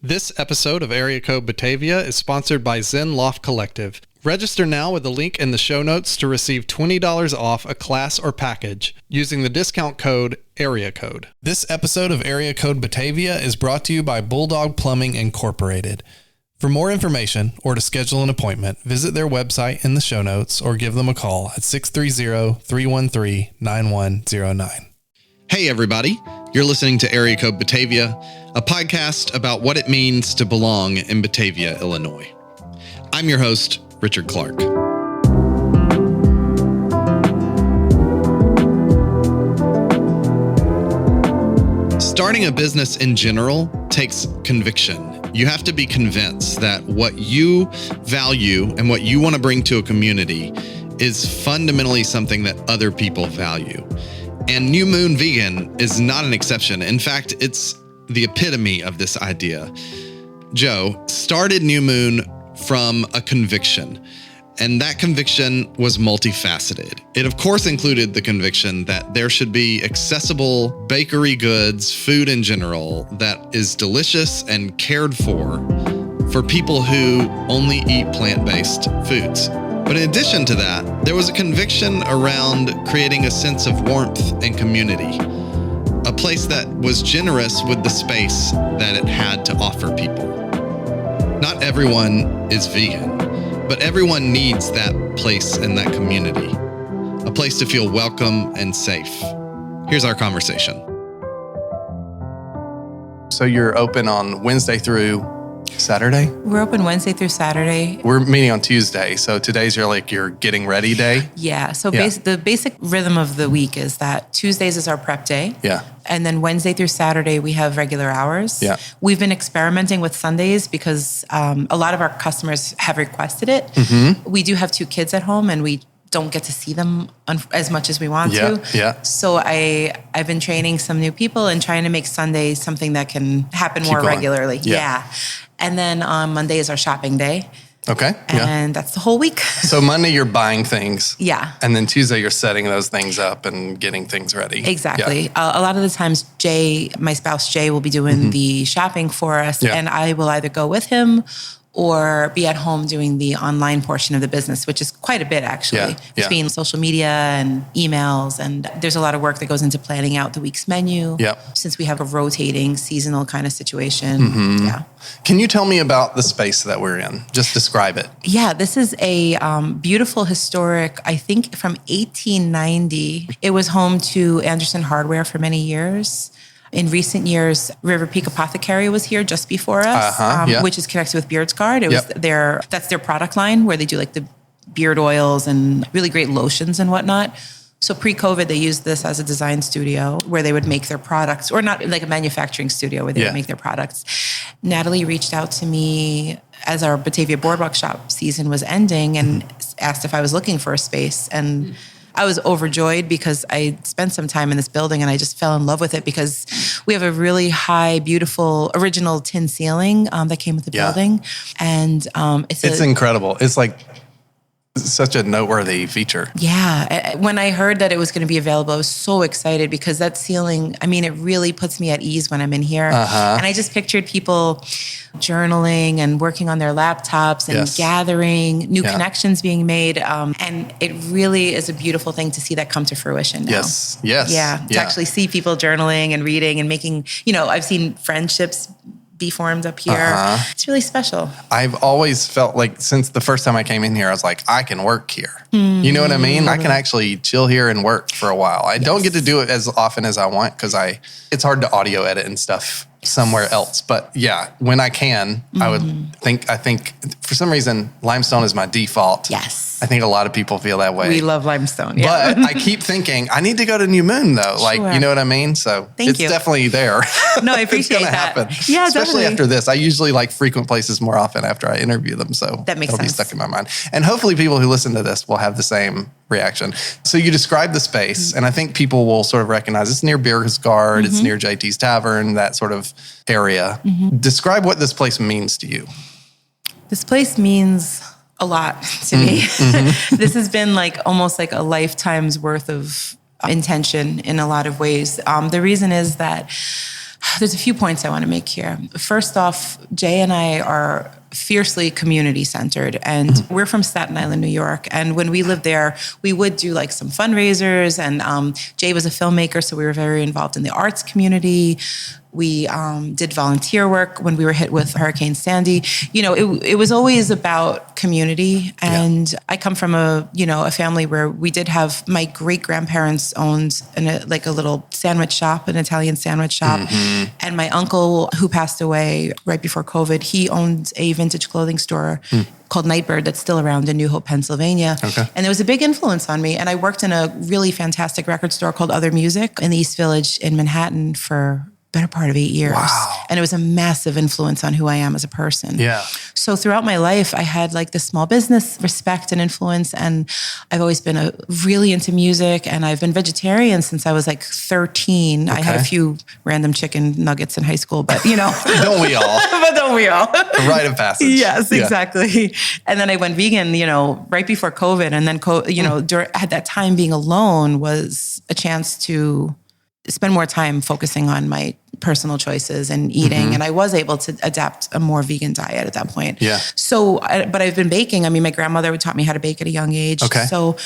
This episode of Area Code Batavia is sponsored by Zen Loft Collective. Register now with the link in the show notes to receive $20 off a class or package using the discount code AREACODE. This episode of Area Code Batavia is brought to you by Bulldog Plumbing Incorporated. For more information or to schedule an appointment, visit their website in the show notes or give them a call at 630-313-9109. Hey everybody, you're listening to Area Code Batavia, a podcast about what it means to belong in Batavia, Illinois. I'm your host, Richard Clark. Starting a business in general takes conviction. You have to be convinced that what you value and what you want to bring to a community is fundamentally something that other people value. And New Moon Vegan is not an exception. In fact, it's the epitome of this idea. Jo started New Moon from a conviction, and that conviction was multifaceted. It, of course, included the conviction that there should be accessible bakery goods, food in general, that is delicious and cared for people who only eat plant-based foods. But in addition to that, there was a conviction around creating a sense of warmth and community, a place that was generous with the space that it had to offer people. Not everyone is vegan, but everyone needs that place and that community, a place to feel welcome and safe. Here's our conversation. So you're open on Wednesday through Saturday? We're open Wednesday through Saturday. We're meeting on Tuesday, so today's your getting ready day? Yeah, so the basic rhythm of the week is that Tuesdays is our prep day. Yeah. And then Wednesday through Saturday, we have regular hours. Yeah. We've been experimenting with Sundays because a lot of our customers have requested it. Mm-hmm. We do have 2 kids at home, and we don't get to see them as much as we want to. Yeah. So I've been training some new people and trying to make Sundays something that can happen more regularly. Yeah. And then on Monday is our shopping day. Okay. And that's the whole week. So Monday you're buying things. Yeah. And then Tuesday you're setting those things up and getting things ready. Exactly. Yeah. A lot of the times my spouse Jay will be doing the shopping for us, and I will either go with him or be at home doing the online portion of the business, which is quite a bit actually, between social media and emails. And there's a lot of work that goes into planning out the week's menu. Since we have a rotating seasonal kind of situation. Mm-hmm. Yeah. Can you tell me about the space that we're in? Just describe it. Yeah, this is a beautiful historic, I think from 1890. It was home to Anderson Hardware for many years. In recent years, River Peak Apothecary was here just before us, which is connected with Beards Guard. It was that's their product line where they do the beard oils and really great lotions and whatnot. So pre-COVID, they used this as a design studio where they would make their products, or not like a manufacturing studio where they would make their products. Natalie reached out to me as our Batavia Boardwalk Shop season was ending and asked if I was looking for a space. And I was overjoyed because I spent some time in this building and I just fell in love with it because we have a really high, beautiful, original tin ceiling that came with the building. And it's incredible. It's such a noteworthy feature. Yeah. When I heard that it was going to be available, I was so excited because that ceiling, it really puts me at ease when I'm in here. And I just pictured people journaling and working on their laptops and gathering, new connections being made. And it really is a beautiful thing to see that come to fruition now. Yes. Yeah. To actually see people journaling and reading and making, I've seen friendships be formed up here. It's really special. I've always felt since the first time I came in here, I was I can work here. You know what I mean? I can actually chill here and work for a while. I don't get to do it as often as I want because it's hard to audio edit and stuff somewhere else. But when I can, I think for some reason, limestone is my default. Yes. I think a lot of people feel that way. We love limestone. Yeah. But I keep thinking, I need to go to New Moon though. You know what I mean? So it's definitely there. No, I appreciate it's that. Happen. Yeah, especially definitely. after this. I usually frequent places more often after I interview them. So that makes sense. It'll be stuck in my mind. And hopefully people who listen to this will have the same reaction. So you describe the space, and I think people will sort of recognize it's near Beards Guard, it's near JT's Tavern, that sort of area. Describe what this place means to you. This place means a lot to me. This has been almost a lifetime's worth of intention in a lot of ways. The reason is that There's a few points I want to make here. First off, Jay and I are fiercely community centered, and we're from Staten Island, New York. And when we lived there, we would do like some fundraisers, and Jay was a filmmaker, so we were very involved in the arts community. We did volunteer work when we were hit with Hurricane Sandy. You know, it was always about community. And I come from a family where we did have, my great grandparents owned a little sandwich shop, an Italian sandwich shop. And my uncle, who passed away right before COVID, he owned a vintage clothing store called Nightbird that's still around in New Hope, Pennsylvania. Okay. And there was a big influence on me. And I worked in a really fantastic record store called Other Music in the East Village in Manhattan for better part of 8 years. Wow. And it was a massive influence on who I am as a person. Yeah. So throughout my life, I had like this small business respect and influence. And I've always been really into music, and I've been vegetarian since I was like 13. Okay. I had a few random chicken nuggets in high school, but Don't we all? But don't we all? A rite of passage. Yes, exactly. And then I went vegan, right before COVID. And then, at that time, being alone was a chance to spend more time focusing on my personal choices and eating. And I was able to adapt a more vegan diet at that point. Yeah. So, but I've been baking. I mean, my grandmother taught me how to bake at a young age. Okay. So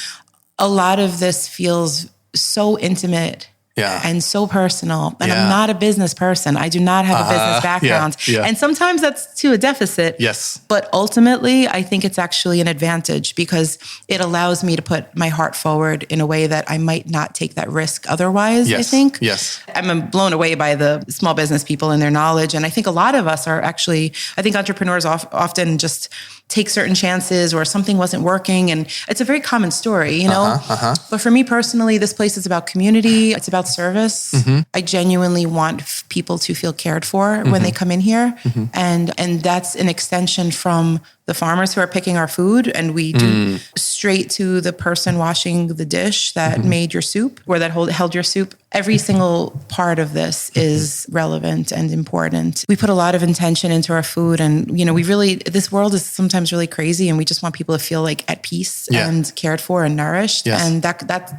a lot of this feels so intimate and so personal. And I'm not a business person. I do not have a business background. And sometimes that's to a deficit. Yes. But ultimately, I think it's actually an advantage because it allows me to put my heart forward in a way that I might not take that risk otherwise, I think. Yes. I'm blown away by the small business people and their knowledge. And I think a lot of us are actually, I think entrepreneurs often just take certain chances or something wasn't working. And it's a very common story, But for me personally, this place is about community. It's about service. I genuinely want people to feel cared for when they come in here. And that's an extension from the farmers who are picking our food, and we do straight to the person washing the dish that made your soup or that held your soup. Every single part of this is relevant and important. We put a lot of intention into our food, and this world is sometimes really crazy, and we just want people to feel like at peace and cared for and nourished. Yes. And that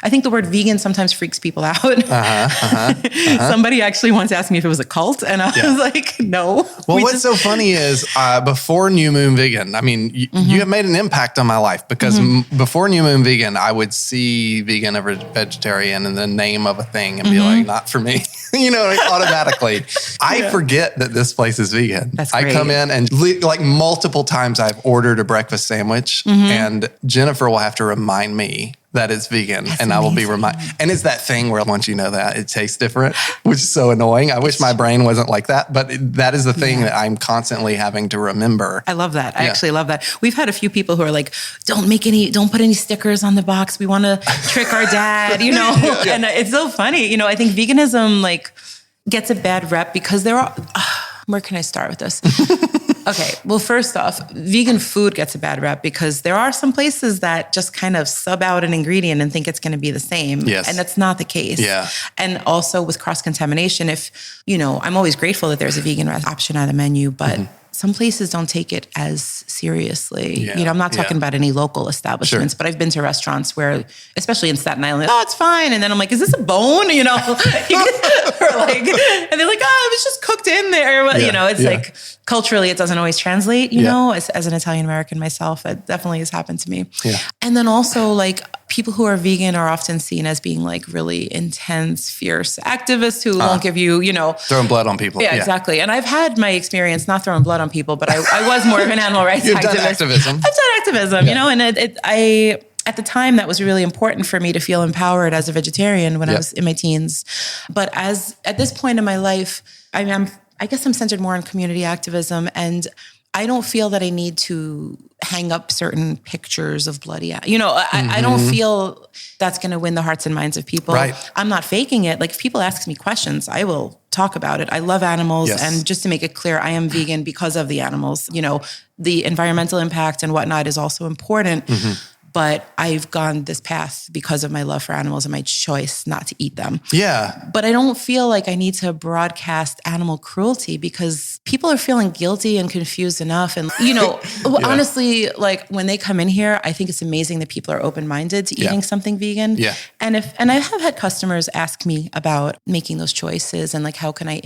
I think the word vegan sometimes freaks people out. Somebody actually once asked me if it was a cult, and I was like, no. Well, what's so funny is before New Moon Vegan, I mean, you have made an impact on my life because before New Moon Vegan, I would see vegan or vegetarian and the name of a thing and be like, not for me, automatically. I forget that this place is vegan. That's great. I come in and like multiple times I've ordered a breakfast sandwich and Jennifer will have to remind me that it's vegan. That's and amazing. I will be reminded. And it's that thing where once you know that, it tastes different, which is so annoying. I wish my brain wasn't like that, but that is the thing that I'm constantly having to remember. I love that. I actually love that. We've had a few people who are like, don't put any stickers on the box. We want to trick our dad, And it's so funny. I think veganism gets a bad rep because there are, where can I start with this? Okay, well, first off, vegan food gets a bad rep because there are some places that just kind of sub out an ingredient and think it's going to be the same. Yes. And that's not the case. Yeah. And also with cross-contamination, I'm always grateful that there's a vegan option on the menu, but some places don't take it as seriously. Yeah. I'm not talking about any local establishments, but I've been to restaurants where, especially in Staten Island, it's fine. And then I'm like, is this a bone? And they're like, it was just cooked in there. It's like culturally, it doesn't always translate, as an Italian American myself, it definitely has happened to me. Yeah. And then also people who are vegan are often seen as being really intense, fierce activists who won't give you, throwing blood on people. Yeah, exactly. And I've had my experience not throwing blood on people, but I was more of an animal rights You've activist. done activism. I've done activism, and at the time, that was really important for me to feel empowered as a vegetarian when I was in my teens. But at this point in my life, I guess I'm centered more on community activism, and I don't feel that I need to hang up certain pictures of bloody, I don't feel that's going to win the hearts and minds of people. Right. I'm not faking it. If people ask me questions, I will talk about it. I love animals. Yes. And just to make it clear, I am vegan because of the animals. The environmental impact and whatnot is also important. but I've gone this path because of my love for animals and my choice not to eat them. Yeah. But I don't feel like I need to broadcast animal cruelty because people are feeling guilty and confused enough. And, honestly, like when they come in here, I think it's amazing that people are open-minded to eating something vegan. Yeah. And I have had customers ask me about making those choices and like, how can I,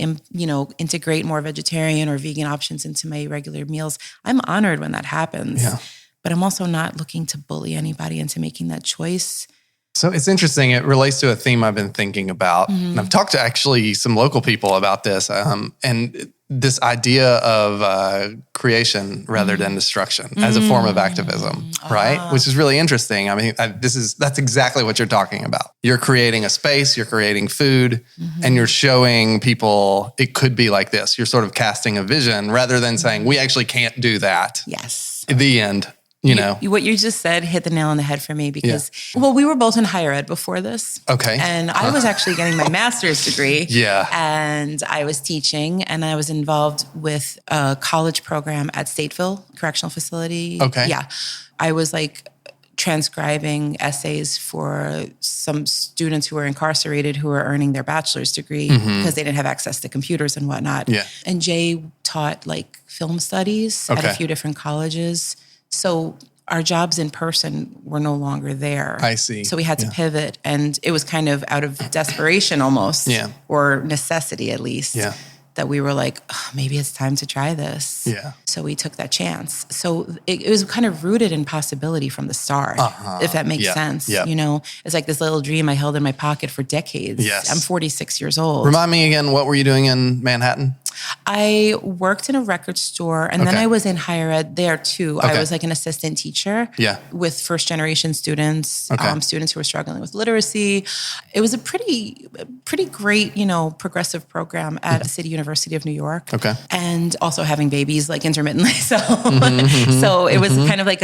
integrate more vegetarian or vegan options into my regular meals? I'm honored when that happens. Yeah. But I'm also not looking to bully anybody into making that choice. So it's interesting. It relates to a theme I've been thinking about. And I've talked to actually some local people about this. And this idea of creation rather than destruction as a form of activism, right? Which is really interesting. I mean, that's exactly what you're talking about. You're creating a space, you're creating food, and you're showing people it could be like this. You're sort of casting a vision rather than saying, we actually can't do that. Yes. At the end. What you just said hit the nail on the head for me because, we were both in higher ed before this. Okay. And I was actually getting my master's degree. Yeah. And I was teaching and I was involved with a college program at Stateville Correctional Facility. Okay. Yeah. I was like transcribing essays for some students who were incarcerated who were earning their bachelor's degree because they didn't have access to computers and whatnot. Yeah. And Jay taught like film studies at a few different colleges. So our jobs in person were no longer there. I see. So we had to pivot, and it was kind of out of desperation almost, or necessity at least, that we were like, maybe it's time to try this. Yeah. So we took that chance. So it was kind of rooted in possibility from the start, if that makes sense. Yeah. It's like this little dream I held in my pocket for decades. Yes. I'm 46 years old. Remind me again, what were you doing in Manhattan? I worked in a record store and then I was in higher ed there too. Okay. I was like an assistant teacher with first generation students, students who were struggling with literacy. It was a pretty great, progressive program at City University of New York. Okay. And also having babies like intermittently. So, so it was kind of like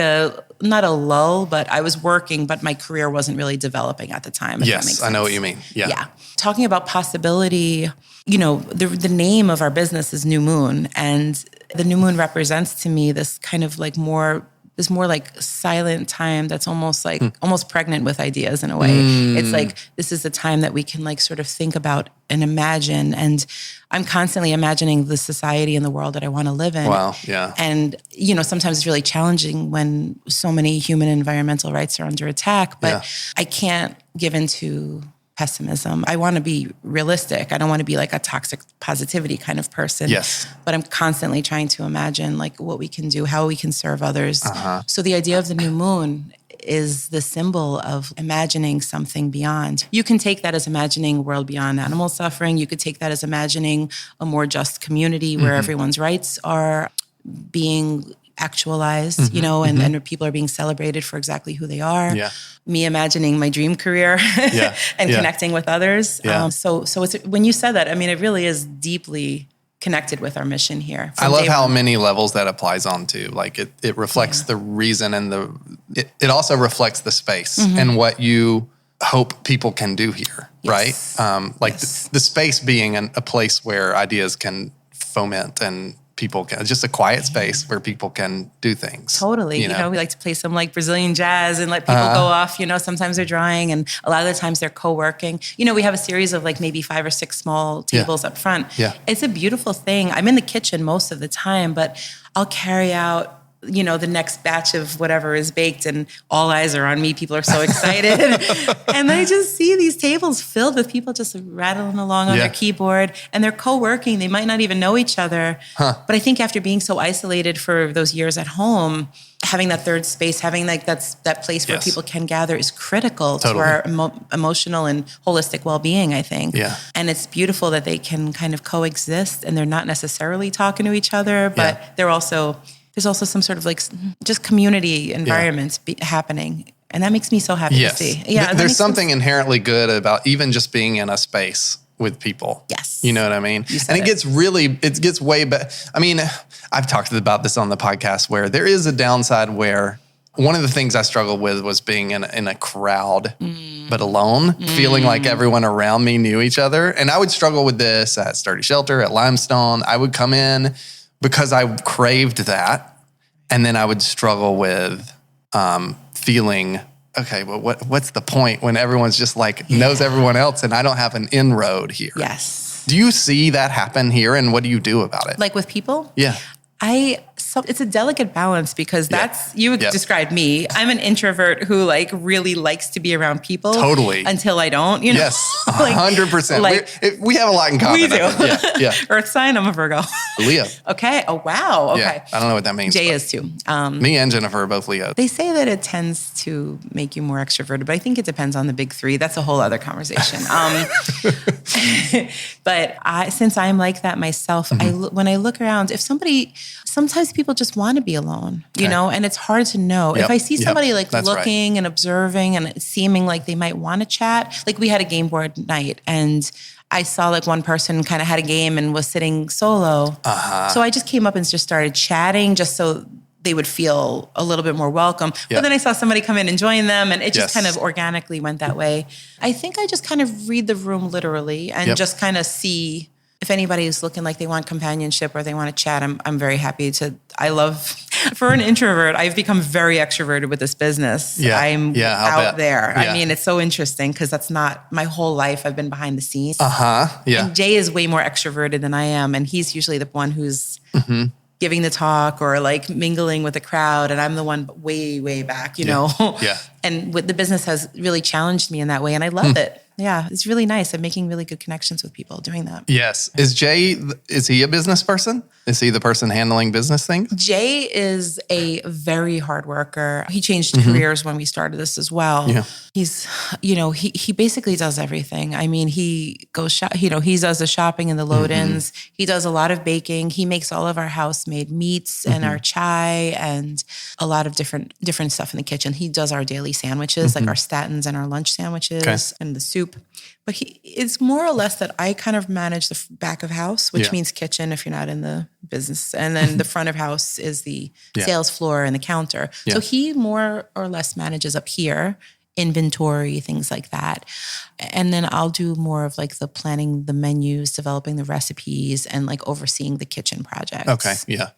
not a lull, but I was working, but my career wasn't really developing at the time. Yes, I know what you mean. Yeah. Talking about possibility, the name of our business is New Moon, and the new moon represents to me this kind of like more like silent time that's almost like almost pregnant with ideas in a way. It's like this is the time that we can like sort of think about and imagine. And I'm constantly imagining the society and the world that I want to live in. Wow. Yeah. And, sometimes it's really challenging when so many human and environmental rights are under attack, but I can't give into pessimism. I want to be realistic. I don't want to be like a toxic positivity kind of person. Yes. But I'm constantly trying to imagine like what we can do, how we can serve others. So the idea of the new moon is the symbol of imagining something beyond. You can take that as imagining a world beyond animal suffering. You could take that as imagining a more just community where everyone's rights are being actualized, and people are being celebrated for exactly who they are. Yeah. Me imagining my dream career and connecting with others. Yeah. So it's, when you said that, I mean, it really is deeply connected with our mission here. I love how many levels that applies onto. Like it reflects the reason and it also reflects the space and what you hope people can do here, right? The space being a place where ideas can foment and people can, just a quiet space where people can do things. Totally. We like to play some like Brazilian jazz and let people go off, sometimes they're drawing and a lot of the times they're co-working. We have a series of like maybe 5 or 6 small tables up front. Yeah. It's a beautiful thing. I'm in the kitchen most of the time, but I'll carry out the next batch of whatever is baked and all eyes are on me. People are so excited. And I just see these tables filled with people just rattling along on their keyboard and they're co-working. They might not even know each other. But I think after being so isolated for those years at home, having that third space, having like that place where people can gather is critical to our emotional and holistic well-being, I think. Yeah. And it's beautiful that they can kind of coexist and they're not necessarily talking to each other, but there's also some sort of like just community environments happening. And that makes me so happy to see. Yeah, there's something inherently good about even just being in a space with people. Yes. You know what I mean? And it gets way better. I mean, I've talked about this on the podcast where there is a downside where one of the things I struggled with was being in a crowd, but alone, feeling like everyone around me knew each other. And I would struggle with this at Sturdy Shelter, at Limestone. I would come in because I craved that. And then I would struggle with feeling, okay, well, what's the point when everyone's just like knows everyone else and I don't have an inroad here? Yes. Do you see that happen here, and what do you do about it? Like with people? Yeah. So it's a delicate balles because you described me. I'm an introvert who like really likes to be around people. Totally. Until I don't, you know? Yes, like, 100%. Like, we have a lot in common. We do. Yeah. Earth sign, I'm a Virgo. Leo. Okay. Oh, wow. Okay. Yeah. I don't know what that means. Jay is too. Me and Jennifer are both Leo. They say that it tends to make you more extroverted, but I think it depends on the big three. That's a whole other conversation. But since I'm like that myself, when I look around, sometimes people just want to be alone, you know, and it's hard to know. Yep. If I see somebody like That's looking and observing and seeming like they might want to chat, like we had a game board night and I saw like one person kind of had a game and was sitting solo. So I just came up and just started chatting just so they would feel a little bit more welcome. But then I saw somebody come in and join them and it just kind of organically went that way. I think I just kind of read the room literally and just kind of see if anybody is looking like they want companionship or they want to chat. I'm very happy to, for an introvert, I've become very extroverted with this business. I'm out there. I mean, it's so interesting because that's not my whole life. I've been behind the scenes. And Jay is way more extroverted than I am. And he's usually the one who's giving the talk or like mingling with the crowd. And I'm the one way, way back, you know? And the business has really challenged me in that way. And I love it. Yeah, it's really nice. I'm making really good connections with people doing that. Yes. Is he a business person? Is he the person handling business things? Jay is a very hard worker. He changed careers when we started this as well. Yeah. He's, he basically does everything. I mean, he goes, he does the shopping and the load-ins. He does a lot of baking. He makes all of our house-made meats and our chai and a lot of different stuff in the kitchen. He does our daily sandwiches, like our statins and our lunch sandwiches and the soup. But it's more or less that I kind of manage the back of house, which means kitchen if you're not in the business. And then the front of house is the sales floor and the counter. Yeah. So he more or less manages up here, inventory, things like that. And then I'll do more of like the planning the menus, developing the recipes, and like overseeing the kitchen projects. Okay, yeah.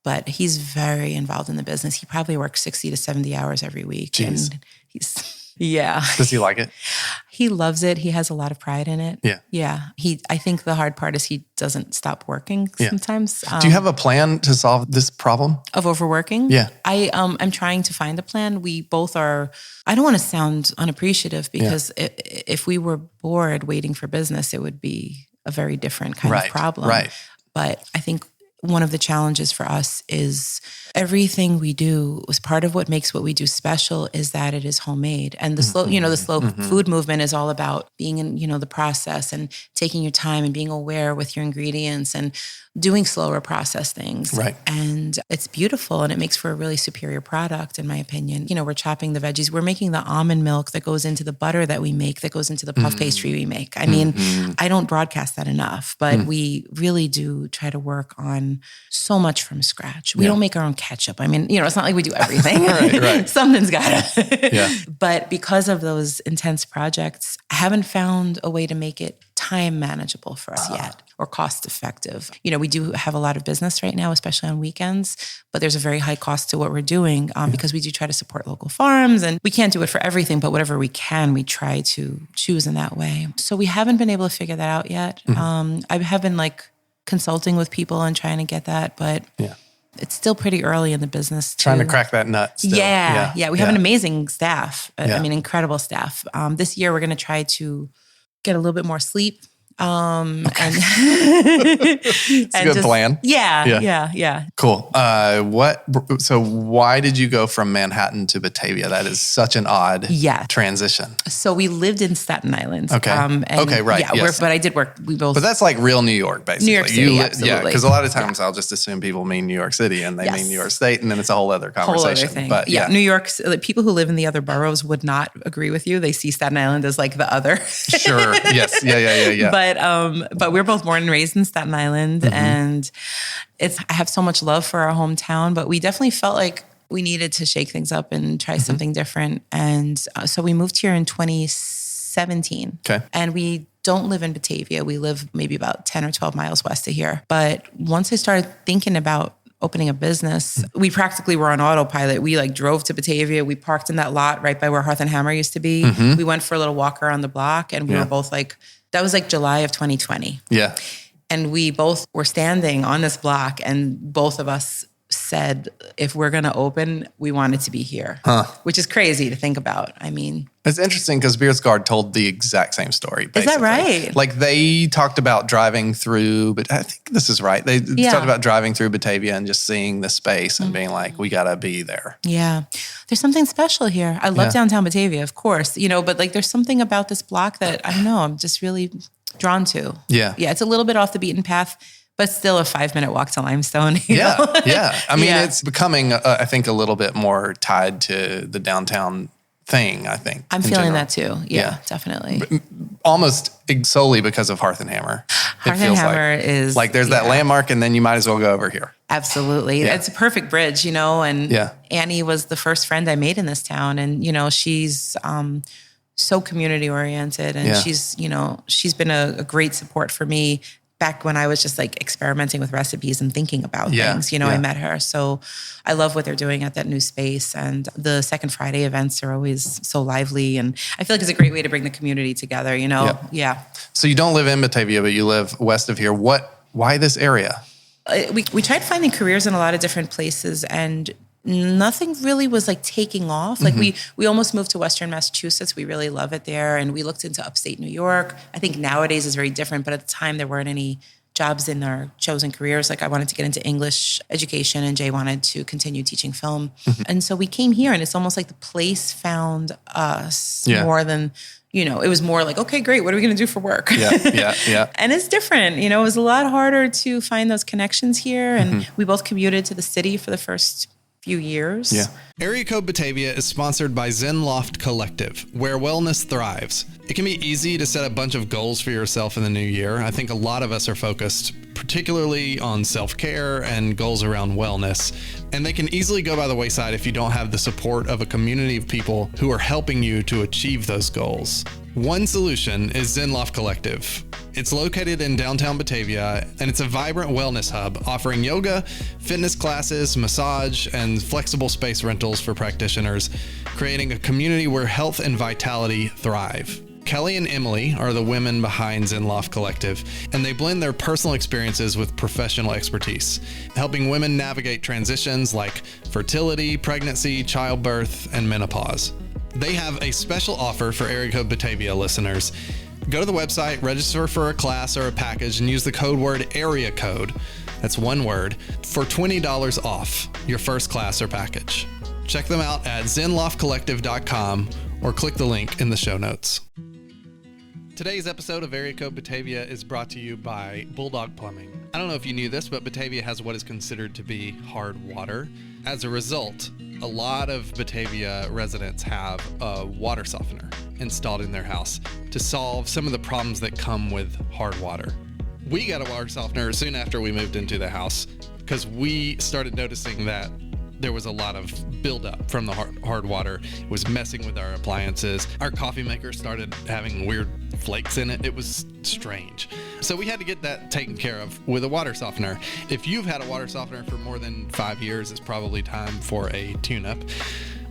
But he's very involved in the business. He probably works 60 to 70 hours every week. Jeez. And yeah. Does he like it? He loves it. He has a lot of pride in it. Yeah. Yeah. I think the hard part is he doesn't stop working sometimes. Do you have a plan to solve this problem? Of overworking? Yeah. I'm trying to find a plan. We both are, I don't want to sound unappreciative because if we were bored waiting for business, it would be a very different kind of problem. Right. But I think one of the challenges for us is everything we do was part of what makes what we do special is that it is homemade. And the slow food movement is all about being in, the process and taking your time and being aware with your ingredients and doing slower process things. Right. And it's beautiful and it makes for a really superior product, in my opinion. We're chopping the veggies. We're making the almond milk that goes into the butter that we make, that goes into the puff pastry we make. I mean, I don't broadcast that enough, but we really do try to work on so much from scratch. We don't make our own ketchup. I mean, it's not like we do everything. Right. Something's gotta. But because of those intense projects, I haven't found a way to make it time manageable for us yet, or cost effective. We do have a lot of business right now, especially on weekends, but there's a very high cost to what we're doing because we do try to support local farms, and we can't do it for everything, but whatever we can, we try to choose in that way. So we haven't been able to figure that out yet. I have been consulting with people and trying to get that, but it's still pretty early in the business. Trying to crack that nut still. Yeah. We have an amazing staff. I mean, incredible staff. This year, we're going to try to get a little bit more sleep. It's a good plan. Yeah. Cool. So why did you go from Manhattan to Batavia? That is such an odd transition. So we lived in Staten Island. Okay. Right. Yeah, but I did work. We both. But that's like real New York, basically. New York City, absolutely. Yeah, because a lot of times I'll just assume people mean New York City and they mean New York State, and then it's a whole other conversation. Whole other thing. But New York, people who live in the other boroughs would not agree with you. They see Staten Island as like the other. Sure. Yes. Yeah. But we're both born and raised in Staten Island, and I have so much love for our hometown, but we definitely felt like we needed to shake things up and try something different. And so we moved here in 2017. Okay. And we don't live in Batavia. We live maybe about 10 or 12 miles west of here. But once I started thinking about opening a business. We practically were on autopilot. We like drove to Batavia. We parked in that lot right by where Hearth and Hammer used to be. We went for a little walk around the block, and we were both like, that was like July of 2020. Yeah. And we both were standing on this block, and both of us said, if we're going to open, we want it to be here, which is crazy to think about. I mean, it's interesting because Beers Guard told the exact same story. Basically. Is that right? Like they talked about driving through, but I think this is right. They talked about driving through Batavia and just seeing the space and being like, we got to be there. Yeah. There's something special here. I love downtown Batavia, of course, but like there's something about this block that I don't know, I'm just really drawn to. Yeah. Yeah. It's a little bit off the beaten path, but still a 5-minute walk to Limestone. You know? Yeah. I mean, it's becoming, I think, a little bit more tied to the downtown thing, I think. I'm feeling that too. Yeah, definitely. Almost solely because of Hearth and Hammer. Hearth and Hammer is... Like there's that landmark and then you might as well go over here. Absolutely. Yeah. It's a perfect bridge, and Annie was the first friend I made in this town. And, she's so community oriented, and she's been a great support for me back when I was just like experimenting with recipes and thinking about things, I met her. So I love what they're doing at that new space. And the Second Friday events are always so lively. And I feel like it's a great way to bring the community together, Yeah. So you don't live in Batavia, but you live west of here. Why this area? We tried finding careers in a lot of different places, and nothing really was like taking off. Like we almost moved to Western Massachusetts. We really love it there. And we looked into upstate New York. I think nowadays is very different, but at the time there weren't any jobs in our chosen careers. Like I wanted to get into English education, and Jay wanted to continue teaching film. And so we came here, and it's almost like the place found us more than, it was more like, okay, great. What are we going to do for work? Yeah. And it's different. It was a lot harder to find those connections here. And we both commuted to the city for the first few years. Yeah. Area Code Batavia is sponsored by Zen Loft Collective, where wellness thrives. It can be easy to set a bunch of goals for yourself in the new year. I think a lot of us are focused particularly on self-care and goals around wellness, and they can easily go by the wayside if you don't have the support of a community of people who are helping you to achieve those goals. One solution is Zen Loft Collective. It's located in downtown Batavia, and it's a vibrant wellness hub offering yoga, fitness classes, massage, and flexible space rentals for practitioners, creating a community where health and vitality thrive. Kelly and Emily are the women behind Zen Loft Collective, and they blend their personal experiences with professional expertise, helping women navigate transitions like fertility, pregnancy, childbirth, and menopause. They have a special offer for Area Code Batavia listeners. Go to the website, register for a class or a package, and use the code word Area Code, that's one word, for $20 off your first class or package. Check them out at zenloftcollective.com or click the link in the show notes. Today's episode of Area Code Batavia is brought to you by Bulldog Plumbing. I don't know if you knew this, but Batavia has what is considered to be hard water. As a result, a lot of Batavia residents have a water softener installed in their house to solve some of the problems that come with hard water. We got a water softener soon after we moved into the house because we started noticing that there was a lot of buildup from the hard water. It was messing with our appliances. Our coffee maker started having weird flakes in it. It was strange. So we had to get that taken care of with a water softener. If you've had a water softener for more than 5 years, it's probably time for a tune-up.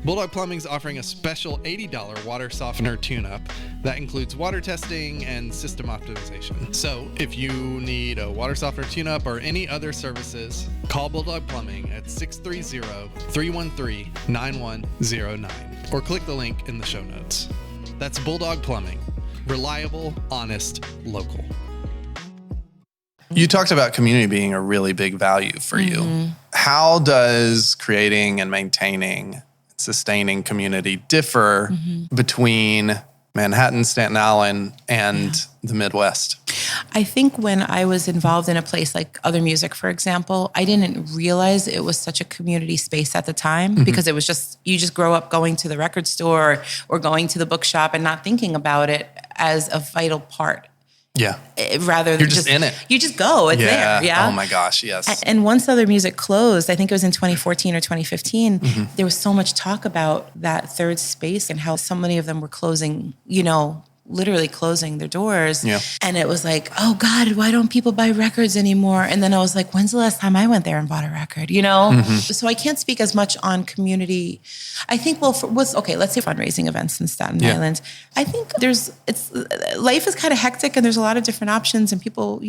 Bulldog Plumbing is offering a special $80 water softener tune-up that includes water testing and system optimization. So if you need a water softener tune-up or any other services, call Bulldog Plumbing at 630-313-9109 or click the link in the show notes. That's Bulldog Plumbing. Reliable, honest, local. You talked about community being a really big value for you. How does creating and maintaining, sustaining community differ between Manhattan, Staten Island, and the Midwest? I think when I was involved in a place like Other Music, for example, I didn't realize it was such a community space at the time because it was just, you just grow up going to the record store or going to the bookshop and not thinking about it as a vital part. Yeah. Rather than you're just in it. You just go. It's there. Yeah. Oh my gosh. Yes. And once Other Music closed, I think it was in 2014 or 2015, there was so much talk about that third space and how so many of them were closing, literally closing their doors. Yeah. And it was like, oh God, why don't people buy records anymore? And then I was like, when's the last time I went there and bought a record, you know? So I can't speak as much on community. I think, well, let's say fundraising events in Staten Island. I think life is kind of hectic and there's a lot of different options and people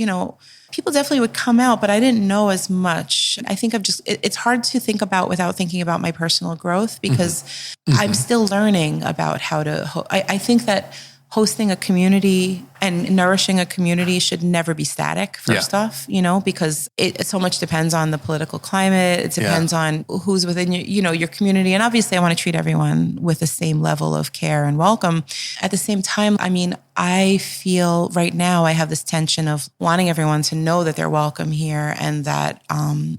definitely would come out, but I didn't know as much. I think it's hard to think about without thinking about my personal growth because I'm still learning about how to, I think that hosting a community and nourishing a community should never be static, first off, because it so much depends on the political climate. It depends on who's within your community. And obviously I want to treat everyone with the same level of care and welcome. At the same time, I mean, I feel right now I have this tension of wanting everyone to know that they're welcome here and that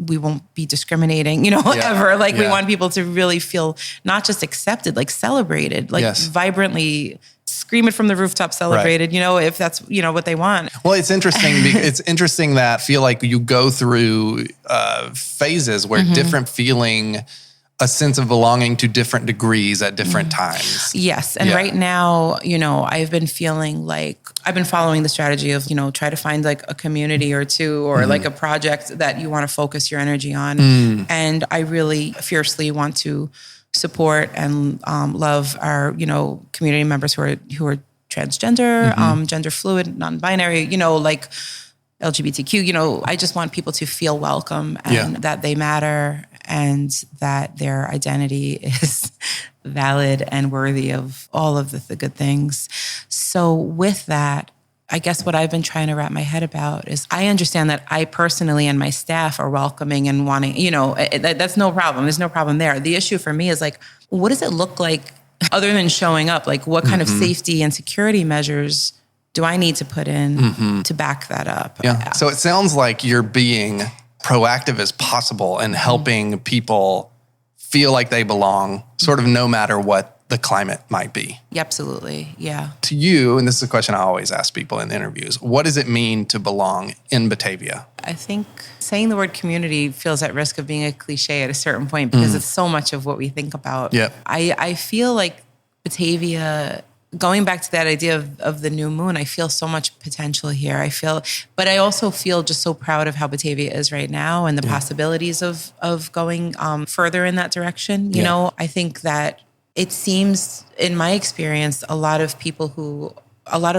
we won't be discriminating, ever. Like we want people to really feel not just accepted, like celebrated, like vibrantly scream it from the rooftop, celebrated, if that's, what they want. Well, it's interesting. It's interesting that I feel like you go through phases where different feeling a sense of belonging to different degrees at different times. Yes. And right now, I've been feeling like I've been following the strategy of, try to find like a community or two or like a project that you want to focus your energy on. And I really fiercely want to support and love our, community members who are transgender, gender fluid, non-binary, like LGBTQ, I just want people to feel welcome and that they matter and that their identity is valid and worthy of all of the good things. So with that, I guess what I've been trying to wrap my head about is I understand that I personally and my staff are welcoming and wanting, that's no problem. There's no problem there. The issue for me is like, what does it look like other than showing up? Like what kind of safety and security measures do I need to put in to back that up? Yeah. So it sounds like you're being proactive as possible and helping people feel like they belong, sort of no matter what the climate might be. Absolutely. Yeah. To you, and this is a question I always ask people in interviews, what does it mean to belong in Batavia? I think saying the word community feels at risk of being a cliche at a certain point because it's so much of what we think about. Yep. I feel like Batavia, going back to that idea of the new moon, I feel so much potential here. But I also feel just so proud of how Batavia is right now and the possibilities of going further in that direction. You know, I think that it seems, in my experience, a lot of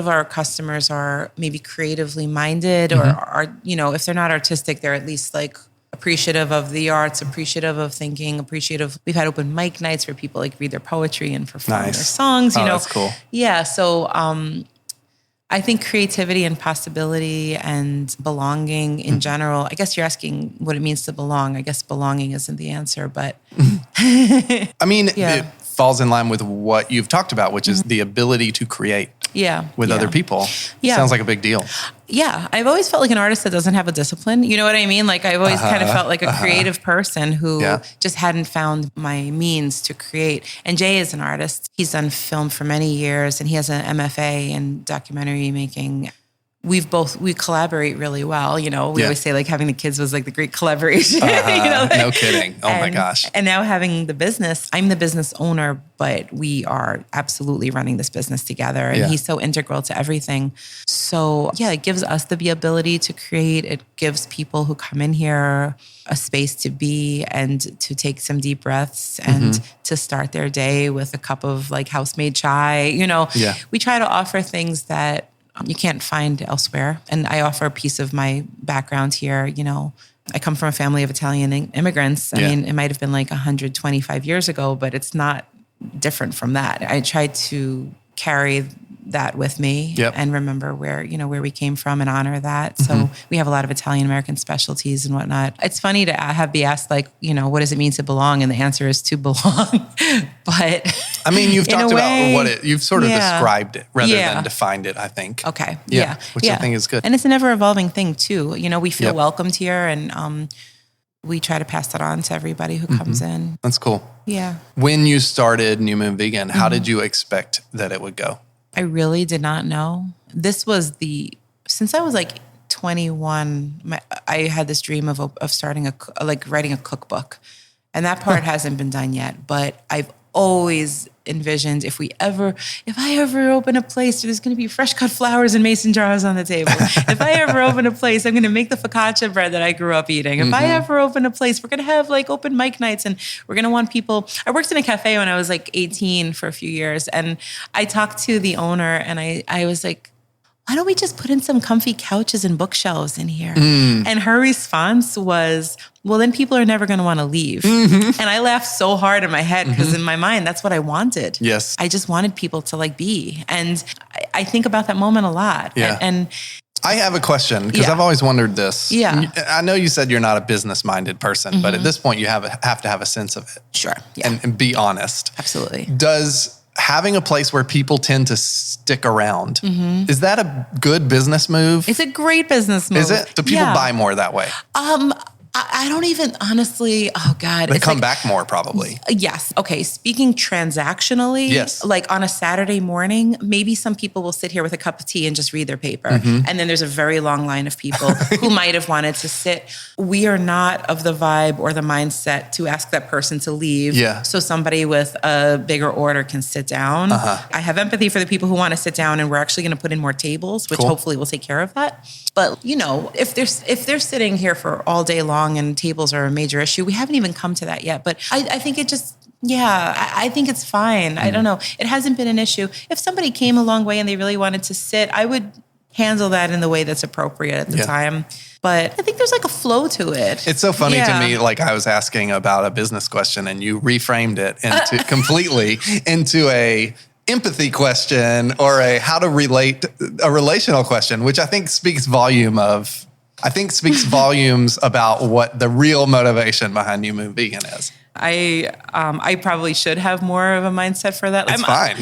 our customers are maybe creatively minded or are, if they're not artistic, they're at least like appreciative of the arts, appreciative of thinking, appreciative. We've had open mic nights where people like read their poetry and perform their songs, That's cool. Yeah. So I think creativity and possibility and belonging in general, I guess you're asking what it means to belong. I guess belonging isn't the answer, but. I mean, it falls in line with what you've talked about, which is the ability to create with other people. Yeah. Sounds like a big deal. Yeah. I've always felt like an artist that doesn't have a discipline. You know what I mean? Like I've always kind of felt like a creative person who just hadn't found my means to create. And Jay is an artist. He's done film for many years and he has an MFA in documentary making. We collaborate really well. We always say like having the kids was like the great collaboration. No kidding. Oh my gosh. And now having the business, I'm the business owner, but we are absolutely running this business together. And he's so integral to everything. So it gives us the ability to create. It gives people who come in here a space to be and to take some deep breaths and to start their day with a cup of like house-made chai. We try to offer things that you can't find elsewhere. And I offer a piece of my background here. I come from a family of Italian immigrants. I mean, it might have been like 125 years ago, but it's not different from that. I tried to carry that with me and remember where we came from and honor that. So we have a lot of Italian American specialties and whatnot. It's funny to be asked like, what does it mean to belong? And the answer is to belong. But I mean, you've talked about you've sort of described it rather than defined it, I think. Okay. Which I think is good. And it's an ever evolving thing too. We feel welcomed here and we try to pass that on to everybody who comes in. That's cool. Yeah. When you started New Moon Vegan, how did you expect that it would go? I really did not know. This was since I was like 21, I had this dream of starting writing a cookbook. And that part hasn't been done yet, but I've always envisioned if I ever open a place, there's going to be fresh cut flowers and mason jars on the table. If I ever open a place, I'm going to make the focaccia bread that I grew up eating. If I ever open a place, we're going to have like open mic nights and we're going to want people. I worked in a cafe when I was like 18 for a few years, and I talked to the owner and I was like, why don't we just put in some comfy couches and bookshelves in here? And her response was, well, then people are never going to want to leave. And I laughed so hard in my head because in my mind, that's what I wanted. Yes. I just wanted people to like be. And I think about that moment a lot. Yeah. And I have a question because I've always wondered this. Yeah. I know you said you're not a business-minded person, but at this point you have to have a sense of it. Sure. Yeah. And be honest. Absolutely. Does having a place where people tend to stick around, is that a good business move? It's a great business move. Is it? Do people buy more that way? I don't even honestly, oh God. They come back more probably. Yes. Okay. Speaking transactionally, yes. Like on a Saturday morning, maybe some people will sit here with a cup of tea and just read their paper. And then there's a very long line of people who might have wanted to sit. We are not of the vibe or the mindset to ask that person to leave. Yeah. So somebody with a bigger order can sit down. I have empathy for the people who want to sit down, and we're actually going to put in more tables, which hopefully will take care of that. But if they're sitting here for all day long and tables are a major issue, we haven't even come to that yet. But I think it just, I think it's fine. I don't know. It hasn't been an issue. If somebody came a long way and they really wanted to sit, I would handle that in the way that's appropriate at the time. But I think there's like a flow to it. It's so funny to me, like I was asking about a business question and you reframed it into completely into a empathy question or a how to relate, a relational question, which I think speaks volumes about what the real motivation behind you moving vegan is. I probably should have more of a mindset for that. It's fine.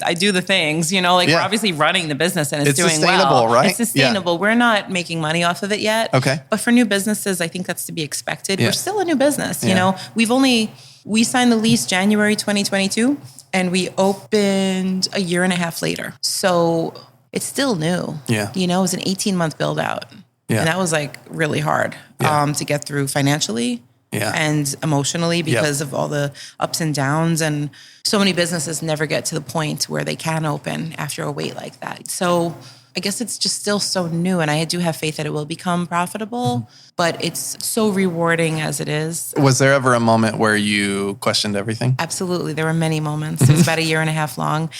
I do the things, we're obviously running the business and it's doing sustainable, well. right? It's sustainable. Yeah. We're not making money off of it yet. Okay. But for new businesses, I think that's to be expected. Yeah. We're still a new business, we signed the lease January 2022 and we opened a year and a half later. So it's still new. Yeah. It was an 18-month build out. Yeah. And that was like really hard to get through financially. Yeah. And emotionally because of all the ups and downs. And so many businesses never get to the point where they can open after a wait like that. So I guess it's just still so new. And I do have faith that it will become profitable, but it's so rewarding as it is. Was there ever a moment where you questioned everything? Absolutely. There were many moments. It was about a year and a half long.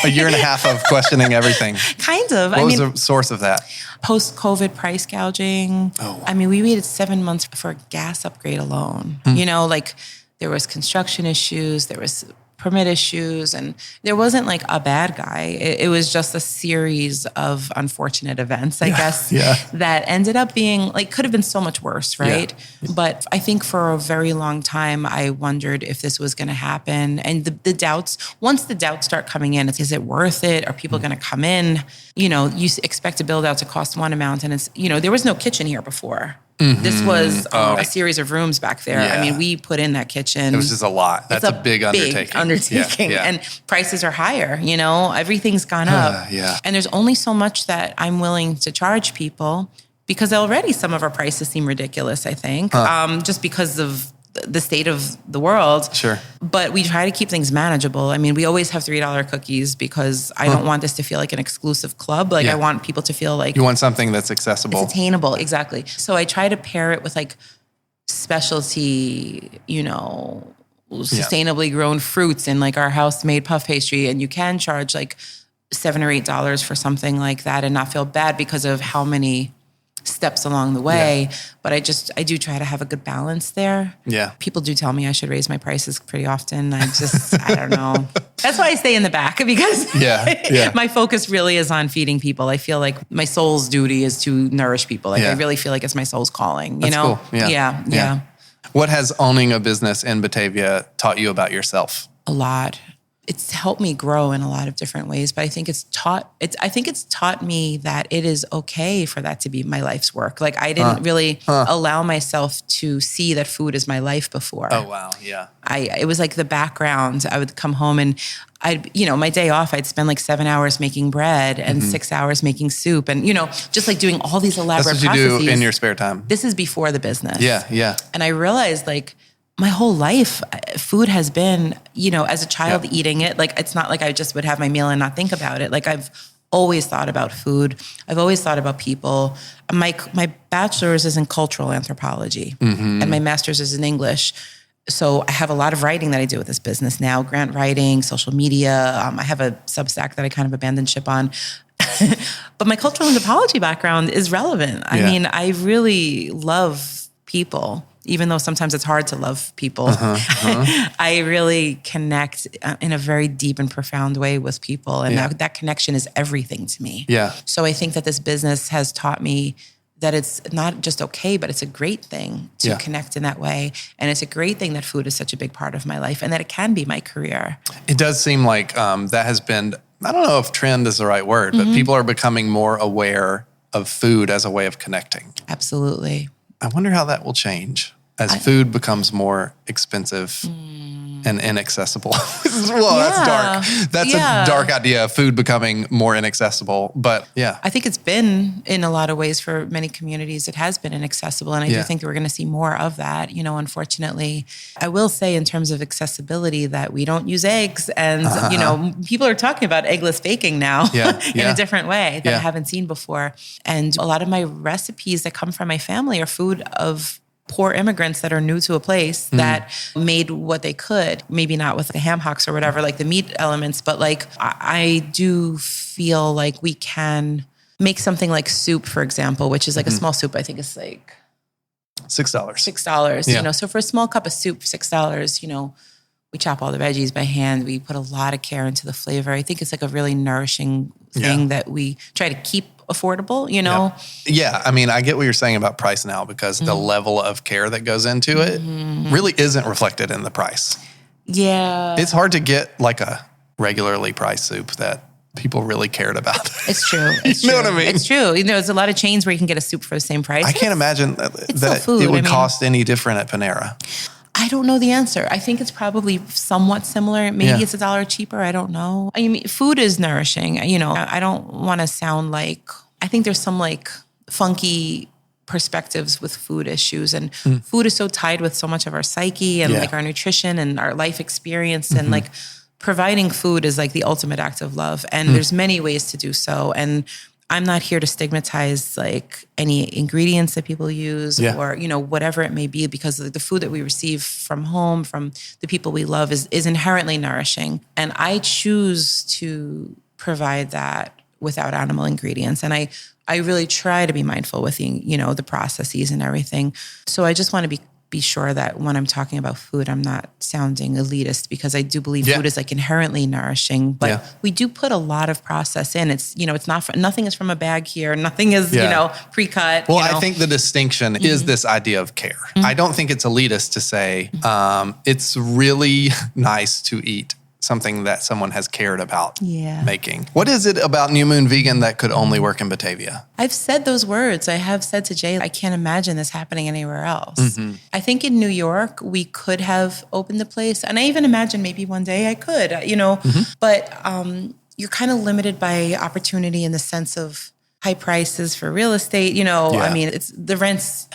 A year and a half of questioning everything. Kind of. What was the source of that? Post-COVID price gouging. Oh. We waited 7 months for a gas upgrade alone. There was construction issues, there was permit issues, and there wasn't like a bad guy. It was just a series of unfortunate events, I guess, that ended up being could have been so much worse, right? Yeah. But I think for a very long time, I wondered if this was going to happen. And the doubts, once the doubts start coming in, is it worth it? Are people going to come in? You expect a build out to cost one amount, and it's, there was no kitchen here before. This was a series of rooms back there. Yeah. We put in that kitchen. It was just a lot. That's a big undertaking. Yeah. And prices are higher, everything's gone up. And there's only so much that I'm willing to charge people because already some of our prices seem ridiculous, I think, just because of the state of the world. Sure. But we try to keep things manageable. We always have $3 cookies because I don't want this to feel like an exclusive club. I want people to feel like... You want something that's accessible. It's attainable, exactly. So I try to pair it with specialty, sustainably grown fruits and our house-made puff pastry. And you can charge $7 or $8 for something like that and not feel bad because of how many steps along the way. But I do try to have a good balance there. Yeah. People do tell me I should raise my prices pretty often. I don't know. That's why I stay in the back because my focus really is on feeding people. I feel like my soul's duty is to nourish people. I really feel like it's my soul's calling, That's cool. Yeah. What has owning a business in Batavia taught you about yourself? A lot. It's helped me grow in a lot of different ways, but I think it's taught me that it is okay for that to be my life's work. I didn't really allow myself to see that food is my life before. Oh, wow. Yeah. It was the background. I would come home and my day off, I'd spend 7 hours making bread and 6 hours making soup and, just doing all these elaborate processes. That's what you do in your spare time. This is before the business. Yeah. And I realized my whole life, food has been, as a child eating it. Like, it's not like I just would have my meal and not think about it. Like, I've always thought about food. I've always thought about people. My bachelor's is in cultural anthropology and my master's is in English. So I have a lot of writing that I do with this business now, grant writing, social media. I have a Substack that I kind of abandoned ship on. But my cultural anthropology background is relevant. I mean, I really love people, even though sometimes it's hard to love people. I really connect in a very deep and profound way with people. And that connection is everything to me. Yeah. So I think that this business has taught me that it's not just okay, but it's a great thing to connect in that way. And it's a great thing that food is such a big part of my life and that it can be my career. It does seem like that has been, I don't know if trend is the right word, but people are becoming more aware of food as a way of connecting. Absolutely. I wonder how that will change as food becomes more expensive and inaccessible. That's dark. That's a dark idea, food becoming more inaccessible. But I think it's been, in a lot of ways, for many communities, it has been inaccessible. And I do think that we're going to see more of that, unfortunately. I will say, in terms of accessibility, that we don't use eggs. And, people are talking about eggless baking now in a different way that I haven't seen before. And a lot of my recipes that come from my family are food of poor immigrants that are new to a place that made what they could, maybe not with the ham hocks or whatever, like the meat elements, but like I do feel like we can make something like soup, for example, which is like a small soup. I think it's like $6. $6, so for a small cup of soup, $6, we chop all the veggies by hand. We put a lot of care into the flavor. I think it's like a really nourishing thing that we try to keep affordable, Yeah. I mean, I get what you're saying about price now because the level of care that goes into it really isn't reflected in the price. Yeah. It's hard to get like a regularly priced soup that people really cared about. It's true. It's You true. know what I mean? It's true. There's a lot of chains where you can get a soup for the same price. I can't imagine that food. it would cost any different at Panera. I don't know the answer. I think it's probably somewhat similar. Maybe it's $1 cheaper. I don't know. I mean, food is nourishing. I don't want to sound like, I think there's some like funky perspectives with food issues, and food is so tied with so much of our psyche and like our nutrition and our life experience, and like providing food is like the ultimate act of love. And there's many ways to do so. And I'm not here to stigmatize like any ingredients that people use or, whatever it may be, because the food that we receive from home, from the people we love is inherently nourishing. And I choose to provide that without animal ingredients. And I really try to be mindful with the processes and everything. So I just want to be sure that when I'm talking about food, I'm not sounding elitist, because I do believe food is like inherently nourishing, but we do put a lot of process in. It's, it's not, nothing is from a bag here. Nothing is, pre-cut. Well, I think the distinction is this idea of care. I don't think it's elitist to say it's really nice to eat something that someone has cared about making. What is it about New Moon Vegan that could only work in Batavia? I've said those words. I have said to Jay, I can't imagine this happening anywhere else. I think in New York, we could have opened the place. And I even imagine maybe one day I could, but you're kind of limited by opportunity in the sense of high prices for real estate. I mean, it's the rents,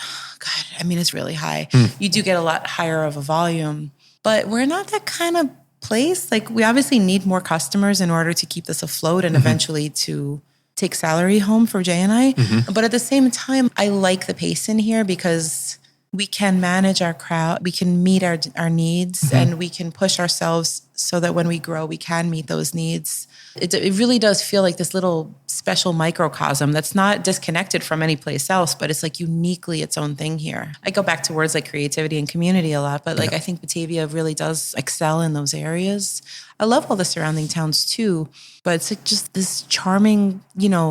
it's really high. You do get a lot higher of a volume, but we're not that kind of place. Like, we obviously need more customers in order to keep this afloat and eventually to take salary home for Jay and I. But at the same time, I like the pace in here because we can manage our crowd, we can meet our needs, and we can push ourselves so that when we grow, we can meet those needs. It really does feel like this little special microcosm that's not disconnected from any place else, but it's like uniquely its own thing here. I go back to words like creativity and community a lot, but I think Batavia really does excel in those areas. I love all the surrounding towns too, but it's like just this charming,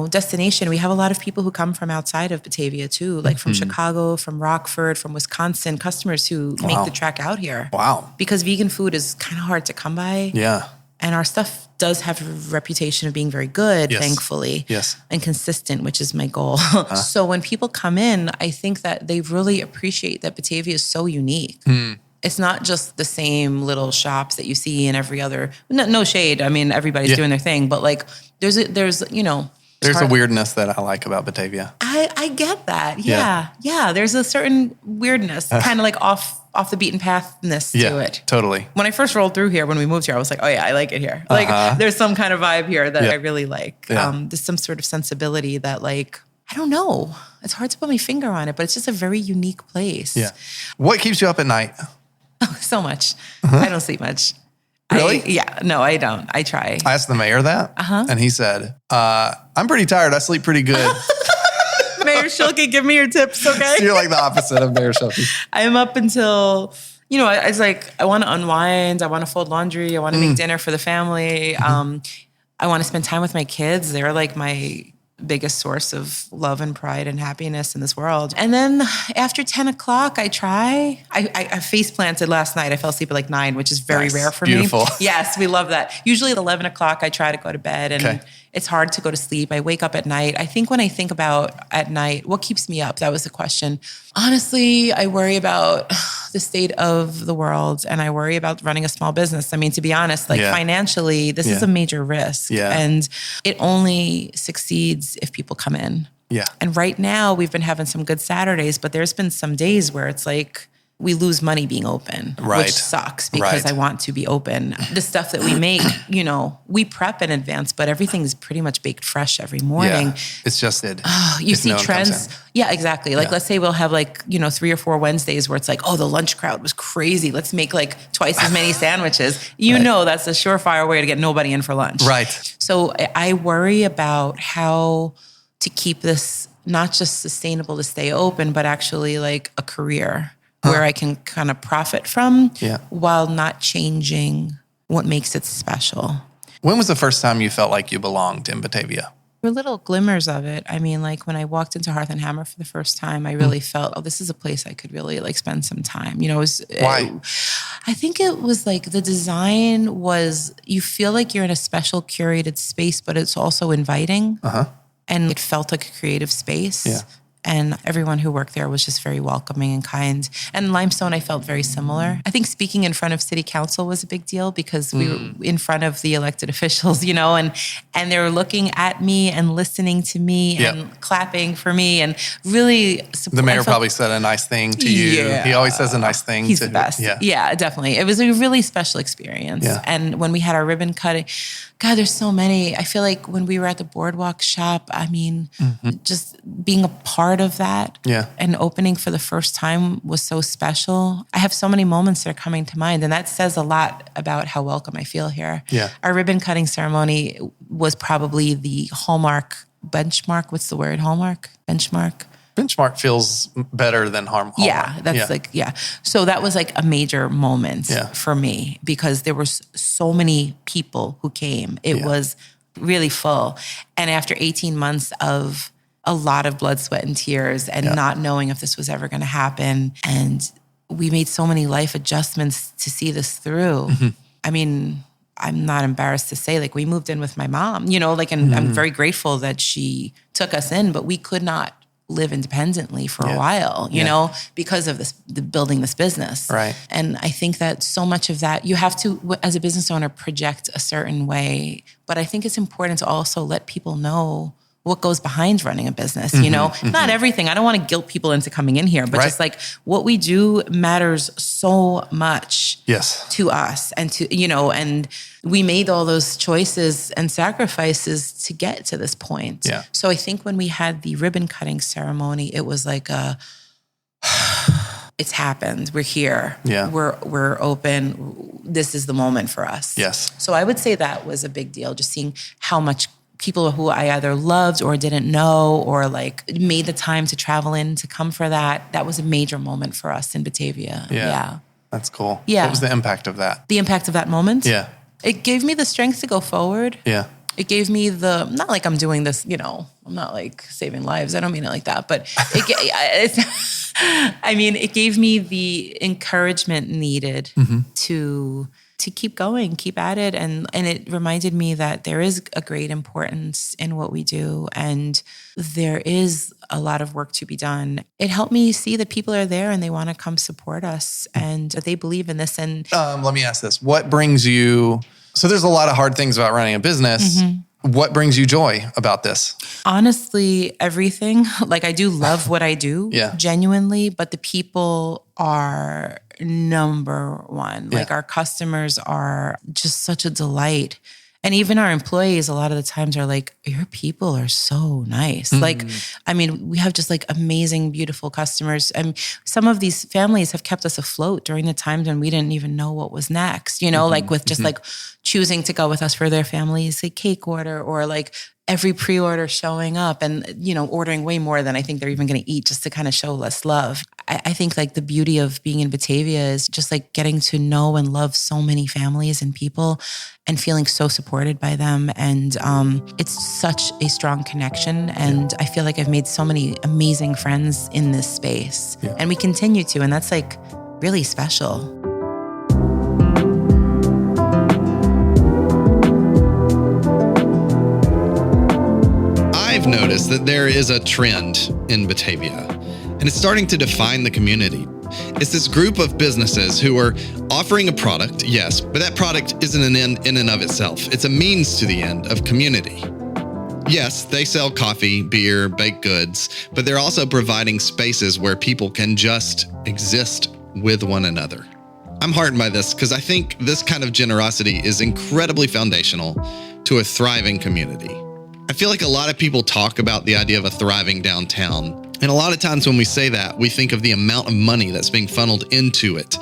destination. We have a lot of people who come from outside of Batavia too, like from Chicago, from Rockford, from Wisconsin, customers who make the trek out here. Wow. Because vegan food is kind of hard to come by. Yeah. And our stuff does have a reputation of being very good, thankfully, and consistent, which is my goal. So when people come in, I think that they really appreciate that Batavia is so unique. It's not just the same little shops that you see in every other, no shade. I mean, everybody's doing their thing, but like there's a weirdness that I like about Batavia. I get that. Yeah. There's a certain weirdness, kind of like off off the beaten pathness to it. Totally. When I first rolled through here, when we moved here, I was like, oh yeah, I like it here. Like there's some kind of vibe here that I really like. There's some sort of sensibility that like, I don't know. It's hard to put my finger on it, but it's just a very unique place. Yeah. What keeps you up at night? Oh, so much. I don't sleep much. Really? No, I don't. I try. I asked the mayor that, and he said, I'm pretty tired. I sleep pretty good. Mayor Schilke, give me your tips, okay? So you're like the opposite of Mayor Schilke. I'm up until, it's like, I want to unwind. I want to fold laundry. I want to make dinner for the family. I want to spend time with my kids. They're like my biggest source of love and pride and happiness in this world. And then after 10 o'clock, I face planted last night. I fell asleep at like 9, which is very rare for Beautiful. me. Yes, we love that. Usually at 11 o'clock, I try to go to bed and it's hard to go to sleep. I wake up at night. I think when I think about at night, what keeps me up? That was the question. Honestly, I worry about the state of the world and I worry about running a small business. I mean, to be honest, like financially, this is a major risk and it only succeeds if people come in. Yeah. And right now we've been having some good Saturdays, but there's been some days where it's like, we lose money being open, which sucks because I want to be open. The stuff that we make, we prep in advance, but everything's pretty much baked fresh every morning. Yeah. It's just you see trends. Yeah, exactly. Like let's say we'll have 3 or 4 Wednesdays where it's like, oh, the lunch crowd was crazy. Let's make like twice as many sandwiches. That's a surefire way to get nobody in for lunch. Right. So I worry about how to keep this not just sustainable to stay open, but actually like a career. Where I can kind of profit from while not changing what makes it special. When was the first time you felt like you belonged in Batavia? There were little glimmers of it. I mean, like when I walked into Hearth and Hammer for the first time, I really felt, oh, this is a place I could really like spend some time. Why? I think it was like the design was, you feel like you're in a special curated space, but it's also inviting. And it felt like a creative space. Yeah. And everyone who worked there was just very welcoming and kind. And Limestone, I felt very similar. I think speaking in front of city council was a big deal because we were in front of the elected officials, and they were looking at me and listening to me and clapping for me and really support. The mayor probably said a nice thing to you. Yeah. He always says a nice thing. He's the best. Yeah, definitely. It was a really special experience. Yeah. And when we had our ribbon cutting, God, there's so many. I feel like when we were at the Boardwalk shop, I mean, just being a part of that and opening for the first time was so special. I have so many moments that are coming to mind, and that says a lot about how welcome I feel here. Yeah. Our ribbon cutting ceremony was probably the benchmark. What's the word? Hallmark? Benchmark? Benchmark feels better than Hallmark. Yeah, So that was like a major moment for me because there were so many people who came. It was really full. And after 18 months of a lot of blood, sweat, and tears and not knowing if this was ever going to happen, and we made so many life adjustments to see this through. I mean, I'm not embarrassed to say, like, we moved in with my mom, and I'm very grateful that she took us in, but we could not live independently for a while, because of building this business. Right. And I think that so much of that, you have to, as a business owner, project a certain way. But I think it's important to also let people know what goes behind running a business, not everything. I don't want to guilt people into coming in here, but just like what we do matters so much to us and and we made all those choices and sacrifices to get to this point. Yeah. So I think when we had the ribbon cutting ceremony, it was like it's happened. We're here. Yeah. We're open. This is the moment for us. Yes. So I would say that was a big deal, just seeing how much people who I either loved or didn't know or like made the time to travel in to come for that. That was a major moment for us in Batavia. Yeah. That's cool. Yeah. What was the impact of that? The impact of that moment? Yeah. It gave me the strength to go forward. Yeah. It gave me not like I'm doing this, I'm not like saving lives. I don't mean it like that, but it gave me the encouragement needed to keep going, keep at it. And it reminded me that there is a great importance in what we do. And there is a lot of work to be done. It helped me see that people are there and they want to come support us and that they believe in this. And let me ask this. What brings you... So there's a lot of hard things about running a business. What brings you joy about this? Honestly, everything. Like I do love what I do, genuinely, but the people are number one. Yeah. Like our customers are just such a delight. And even our employees, a lot of the times are like, your people are so nice. Like, I mean, we have just like amazing, beautiful customers. And some of these families have kept us afloat during the times when we didn't even know what was next, you know, like with just like choosing to go with us for their families, a cake order, or like every pre-order showing up and, you know, ordering way more than I think they're even going to eat just to kind of show us love. I think like the beauty of being in Batavia is just like getting to know and love so many families and people and feeling so supported by them. And it's such a strong connection. And I feel like I've made so many amazing friends in this space. Yeah. And we continue to, and that's like really special. I've noticed that there is a trend in Batavia, and it's starting to define the community. It's this group of businesses who are offering a product, yes, but that product isn't an end in and of itself. It's a means to the end of community. Yes, they sell coffee, beer, baked goods, but they're also providing spaces where people can just exist with one another. I'm heartened by this because I think this kind of generosity is incredibly foundational to a thriving community. I feel like a lot of people talk about the idea of a thriving downtown. And a lot of times when we say that, we think of the amount of money that's being funneled into it.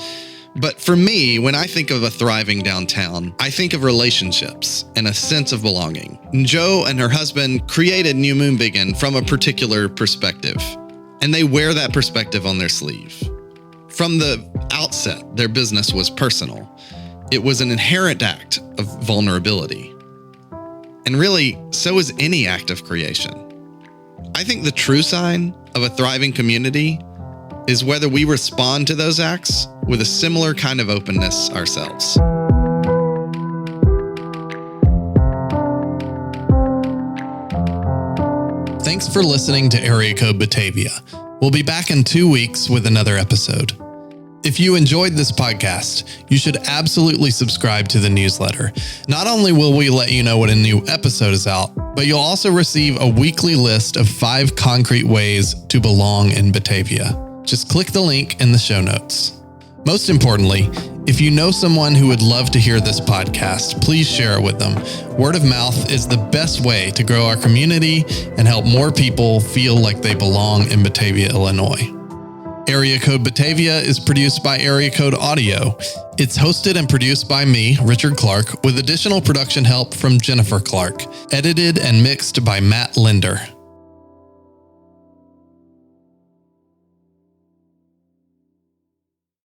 But for me, when I think of a thriving downtown, I think of relationships and a sense of belonging. Jo and her husband created New Moon Vegan from a particular perspective, and they wear that perspective on their sleeve. From the outset, their business was personal. It was an inherent act of vulnerability. And really, so is any act of creation. I think the true sign of a thriving community is whether we respond to those acts with a similar kind of openness ourselves. Thanks for listening to Area Code Batavia. We'll be back in 2 weeks with another episode. If you enjoyed this podcast, you should absolutely subscribe to the newsletter. Not only will we let you know when a new episode is out, but you'll also receive a weekly list of 5 concrete ways to belong in Batavia. Just click the link in the show notes. Most importantly, if you know someone who would love to hear this podcast, please share it with them. Word of mouth is the best way to grow our community and help more people feel like they belong in Batavia, Illinois. Area Code Batavia is produced by Area Code Audio. It's hosted and produced by me, Richard Clark, with additional production help from Jennifer Clark. Edited and mixed by Matt Linder.